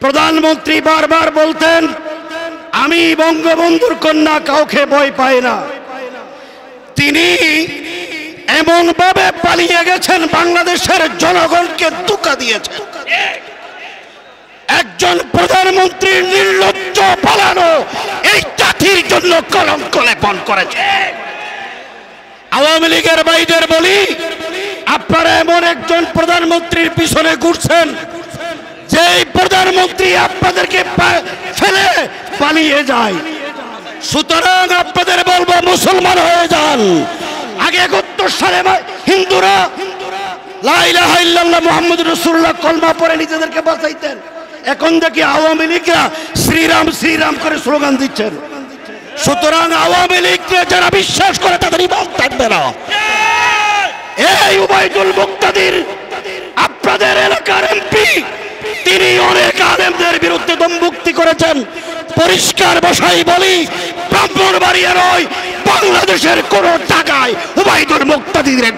প্রধানমন্ত্রী বারবার বলতেন আমি বঙ্গবন্ধুর কন্যা কাউকে ভয় পাই না। তিনি এমন ভাবে পালিয়ে গেছেন বাংলাদেশের জনগণকে ধোঁকা দিয়েছেন। একজন প্রধানমন্ত্রীর নির্লজ্জ পালানো এই জাতির জন্য কলঙ্ক লেপন করেছে। আওয়ামী লীগের ভাইদের বলি, আপনারা এমন একজন প্রধানমন্ত্রীর পিছনে ঘুরছেন যে প্রধানমন্ত্রী আপনাদেরকে ফেলে পালিয়ে যায়। সুতরাং আপনাদের বলবো মুসলমান হয়ে যান। আগে ৭১ সালে হিন্দুরা লা ইলাহা ইল্লাল্লাহ মুহাম্মাদুর রাসূলুল্লাহ কলমা পড়ে নিজেদেরকে বাঁচাইতেন। এখন দেখি আওয়ামী লীগরা শ্রীরাম শ্রীরাম করে স্লোগান দিচ্ছেন। সুতরাং আওয়ামী লীগকে যারা বিশ্বাস করে তাদের ঈমান থাকবে না। এই উবাইদুল মুক্তাদির আপনাদের এলাকার এমপি, তিনি অনেক আলেমদের বিরুদ্ধে দমভুক্তি করেছেন। পরিষ্কার ভাষায় বলি, ব্রাহ্মণবাড়িয়া নয়, বাংলাদেশের কোন জায়গায় উবাইদুল মুক্তাদিরের